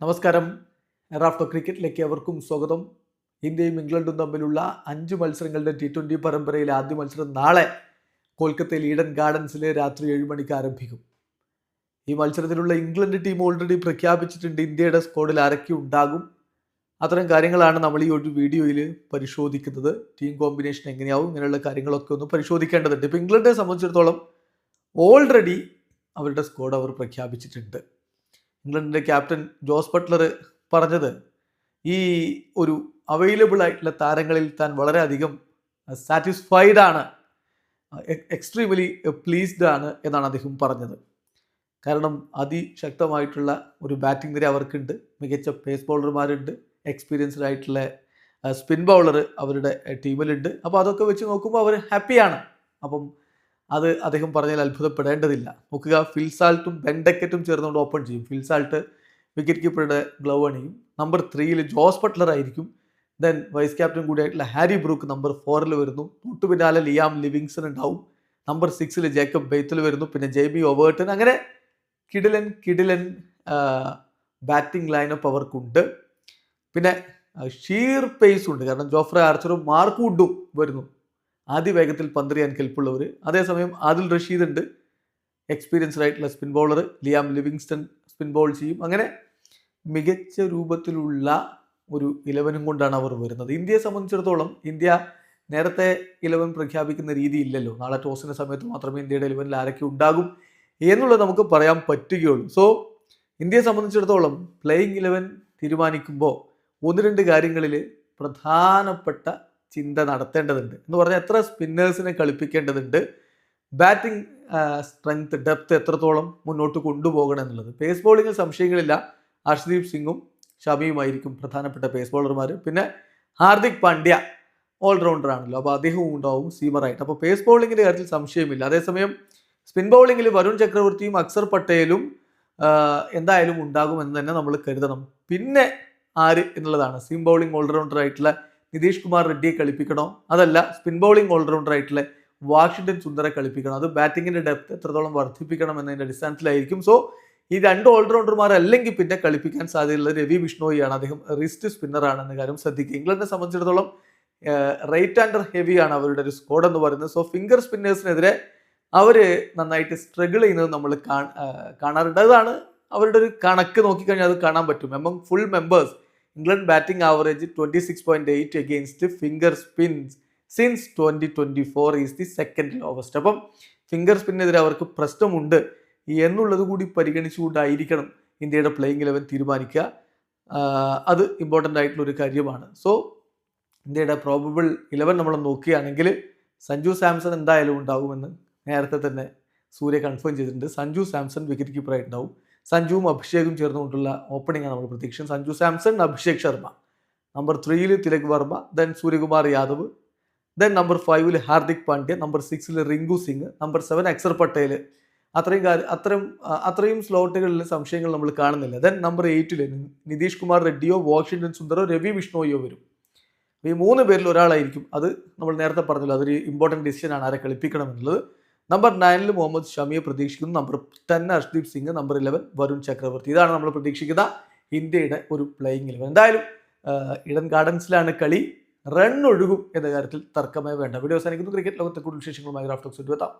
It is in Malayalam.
നമസ്കാരം. റാഫ്റ്റോ ക്രിക്കറ്റിലേക്ക് അവർക്കും സ്വാഗതം. ഇന്ത്യയും ഇംഗ്ലണ്ടും തമ്മിലുള്ള 5 മത്സരങ്ങളുടെ T20 പരമ്പരയിലെ ആദ്യ മത്സരം നാളെ കൊൽക്കത്തയിൽ ഈഡൻ ഗാർഡൻസിൽ രാത്രി 7 മണിക്ക് ആരംഭിക്കും. ഈ മത്സരത്തിലുള്ള ഇംഗ്ലണ്ട് ടീം ഓൾറെഡി പ്രഖ്യാപിച്ചിട്ടുണ്ട് ഇന്ത്യയുടെ സ്ക്വാഡിൽ ആരൊക്കെ ഉണ്ടാകും. അത്തരം കാര്യങ്ങളാണ് നമ്മൾ ഈ ഒരു വീഡിയോയിൽ പരിശോധിക്കുന്നത്. ടീം കോമ്പിനേഷൻ എങ്ങനെയാവും, ഇങ്ങനെയുള്ള കാര്യങ്ങളൊക്കെ ഒന്ന് പരിശോധിക്കേണ്ടതുണ്ട്. ഇപ്പോൾ ഇംഗ്ലണ്ടിനെ സംബന്ധിച്ചിടത്തോളം ഓൾറെഡി അവരുടെ സ്ക്വാഡ് അവർ പ്രഖ്യാപിച്ചിട്ടുണ്ട്. ഇംഗ്ലണ്ടിൻ്റെ ക്യാപ്റ്റൻ ജോസ് ബട്ട്ലർ പറഞ്ഞത് ഈ ഒരു അവൈലബിൾ ആയിട്ടുള്ള താരങ്ങളിൽ താൻ വളരെയധികം സാറ്റിസ്ഫൈഡ് ആണ്, എക്സ്ട്രീംലി പ്ലീസ്ഡ് ആണ് എന്നാണ് അദ്ദേഹം പറഞ്ഞത്. കാരണം അതിശക്തമായിട്ടുള്ള ഒരു ബാറ്റിംഗ് നിര അവർക്കുണ്ട്, മികച്ച പേസ് ബൗളർമാരുണ്ട്, എക്സ്പീരിയൻസ്ഡ് ആയിട്ടുള്ള സ്പിൻ ബൗളർ അവരുടെ ടീമിലുണ്ട്. അപ്പോൾ അതൊക്കെ വെച്ച് നോക്കുമ്പോൾ അവർ ഹാപ്പിയാണ്. അപ്പം അത് അദ്ദേഹം പറഞ്ഞാൽ അത്ഭുതപ്പെടേണ്ടതില്ല. നോക്കുക, ഫിൽസാൾട്ടും ബെൻഡക്കറ്റും ചേർന്നുകൊണ്ട് ഓപ്പൺ ചെയ്യും. ഫിൽസാൾട്ട് വിക്കറ്റ് കീപ്പറുടെ ഗ്ലൗ അണിയും. നമ്പർ 3 ജോസ് ബട്ട്ലർ ആയിരിക്കും. ദെൻ വൈസ് ക്യാപ്റ്റൻ കൂടിയായിട്ടുള്ള ഹാരി ബ്രൂക്ക് നമ്പർ 4 വരുന്നു. തൊട്ടു പിന്നാലെ ലിയാം ലിവിങ്സൺ ഉണ്ടാവും. നമ്പർ 6 ജേക്കബ് ബെയ്ത്തൽ വരുന്നു. പിന്നെ ജെയ്മി ഒവേർട്ടൺ. അങ്ങനെ കിടിലൻ ബാറ്റിംഗ് ലൈനപ്പ് അവർക്കുണ്ട്. പിന്നെ ഷീർ പേസ് ഉണ്ട്, കാരണം ജോഫ്രെ ആർച്ചറും മാർക്ക് വുഡും വരുന്നു, ആദ്യ വേഗത്തിൽ പന്തെറിയാൻ കെൽപ്പുള്ളവർ. അതേസമയം ആദിൽ റഷീദ് ഉണ്ട്, എക്സ്പീരിയൻസ്ഡ് ആയിട്ടുള്ള spin bowler. Liam Livingstone spin bowl ചെയ്യും. അങ്ങനെ മികച്ച രൂപത്തിലുള്ള ഒരു 11 കൊണ്ടാണ് അവർ വരുന്നത്. ഇന്ത്യയെ സംബന്ധിച്ചിടത്തോളം ഇന്ത്യ നേരത്തെ 11 പ്രഖ്യാപിക്കുന്ന രീതിയില്ലല്ലോ. നാളെ ടോസിൻ്റെ സമയത്ത് മാത്രമേ ഇന്ത്യയുടെ 11 ആരൊക്കെ ഉണ്ടാകും എന്നുള്ളത് നമുക്ക് പറയാൻ പറ്റുകയുള്ളൂ. സോ ഇന്ത്യയെ സംബന്ധിച്ചിടത്തോളം പ്ലേയിങ് 11 തീരുമാനിക്കുമ്പോൾ 1-2 കാര്യങ്ങളിൽ പ്രധാനപ്പെട്ട ചിന്ത നടത്തേണ്ടതുണ്ട്. എന്ന് പറഞ്ഞാൽ എത്ര സ്പിന്നേഴ്സിനെ കളിപ്പിക്കേണ്ടതുണ്ട്, ബാറ്റിംഗ് സ്ട്രെങ്ത്, ഡെപ്ത് എത്രത്തോളം മുന്നോട്ട് കൊണ്ടുപോകണം എന്നുള്ളത്. പേസ് ബോളിങ്ങിൽ സംശയങ്ങളില്ല. ഹർഷ്ദീപ് സിംഗും ഷമിയുമായിരിക്കും പ്രധാനപ്പെട്ട പേസ് ബോളർമാർ. പിന്നെ ഹാർദിക് പാണ്ഡ്യ ഓൾറൗണ്ടർ ആണല്ലോ, അപ്പോൾ അദ്ദേഹവും ഉണ്ടാവും സീമറായിട്ട്. അപ്പോൾ പേസ് ബോളിങ്ങിൻ്റെ കാര്യത്തിൽ സംശയമില്ല. അതേസമയം സ്പിൻ ബൗളിങ്ങിൽ വരുൺ ചക്രവർത്തിയും അക്സർ പട്ടേലും എന്തായാലും ഉണ്ടാകുമെന്ന് തന്നെ നമ്മൾ കരുതണം. പിന്നെ ആര് എന്നുള്ളതാണ്. സ്പിൻ ബൗളിംഗ് ഓൾറൗണ്ടർ ആയിട്ടുള്ള നിതീഷ് കുമാർ റെഡ്ഡിയെ കളിപ്പിക്കണോ, അതല്ല സ്പിൻ ബൗളിംഗ് ഓൾറൗണ്ടർ ആയിട്ടുള്ള വാഷിംഗ്ടൺ സുന്ദറെ കളിപ്പിക്കണം. അത് ബാറ്റിങ്ങിൻ്റെ ഡെപ്ത് എത്രത്തോളം വർദ്ധിപ്പിക്കണം എന്നതിൻ്റെ അടിസ്ഥാനത്തിലായിരിക്കും. സോ ഈ 2 ഓൾറൗണ്ടർമാർ അല്ലെങ്കിൽ പിന്നെ കളിപ്പിക്കാൻ സാധ്യതയുള്ള രവി ബിഷ്ണോയിയാണ്. അദ്ദേഹം റിസ്റ്റ് സ്പിന്നറാണെന്ന കാര്യം ശ്രദ്ധിക്കുക. ഇംഗ്ലണ്ടിനെ സംബന്ധിച്ചിടത്തോളം റൈറ്റ് ഹാൻഡർ ഹെവിയാണ് അവരുടെ ഒരു സ്ക്വാഡ് എന്ന് പറയുന്നത്. സോ ഫിംഗർ സ്പിന്നേഴ്സിനെതിരെ അവർ നന്നായിട്ട് സ്ട്രഗിൾ ചെയ്യുന്നത് നമ്മൾ കാണാറുണ്ട്. അതാണ് അവരുടെ ഒരു കണക്ക് നോക്കിക്കഴിഞ്ഞാൽ അത് കാണാൻ പറ്റും. Among full members England batting average 26.8 against finger sphinx since 2024 is the second lowest. അപ്പം ഫിംഗർ സ്പിന്നെതിരെ അവർക്ക് പ്രശ്നമുണ്ട് എന്നുള്ളത് കൂടി പരിഗണിച്ചുകൊണ്ടായിരിക്കണം ഇന്ത്യയുടെ പ്ലേയിങ് 11 തീരുമാനിക്കുക. അത് ഇമ്പോർട്ടൻ്റ് ആയിട്ടുള്ളൊരു കാര്യമാണ്. സോ ഇന്ത്യയുടെ പ്രോബബിൾ 11 നമ്മൾ നോക്കുകയാണെങ്കിൽ സഞ്ജു സാംസൺ എന്തായാലും ഉണ്ടാകുമെന്ന് നേരത്തെ തന്നെ സൂര്യ കൺഫേം ചെയ്തിട്ടുണ്ട്. സഞ്ജു സാംസൺ വിക്കറ്റ് കീപ്പറായിട്ടുണ്ടാവും. സഞ്ജുവും അഭിഷേകും ചേർന്നുകൊണ്ടുള്ള ഓപ്പണിംഗ് ആണ് നമ്മൾ പ്രതീക്ഷിക്കുന്നത്. Sanju Samson, Abhishek Sharma. Number 3 Tilak Varma, then Suryakumar Yadav, then number 5 Hardik Pandya, number 6 Rinku Singh, number 7 Axar Patel. അത്രയും സ്ലോട്ടുകളിൽ സംശയങ്ങൾ നമ്മൾ കാണുന്നില്ല. ദെൻ നമ്പർ 8 നിതീഷ് കുമാർ റെഡ്ഡിയോ വാഷിംഗ്ടൺ സുന്ദറോ രവി ബിഷ്ണോയോ വരും. ഈ 3 പേരിൽ ഒരാളായിരിക്കും. അത് നമ്മൾ നേരത്തെ പറഞ്ഞല്ലോ, അതൊരു ഇമ്പോർട്ടൻറ്റ് ഡിസിഷനാണ് ആരെ കളിപ്പിക്കണം എന്നുള്ളത്. നമ്പർ 9 മുഹമ്മദ് ഷമിയെ പ്രതീക്ഷിക്കുന്നു. Number 10 Harshdeep Singh, number 11 Varun Chakravarthy. ഇതാണ് നമ്മൾ പ്രതീക്ഷിക്കുന്ന ഇന്ത്യയുടെ ഒരു പ്ലേയിങ് 11. എന്തായാലും ഈഡൻ ഗാർഡൻസിലാണ് കളി. റൺ ഒഴുകും എന്ന കാര്യത്തിൽ തർക്കമേ വേണ്ട. വീഡിയോ അവസാനിക്കുന്നു. ക്രിക്കറ്റ് ലോകത്തെ കൂടുതൽ വിശേഷങ്ങളുമായി റാഫ്റ്റോക്സ് എത്താം.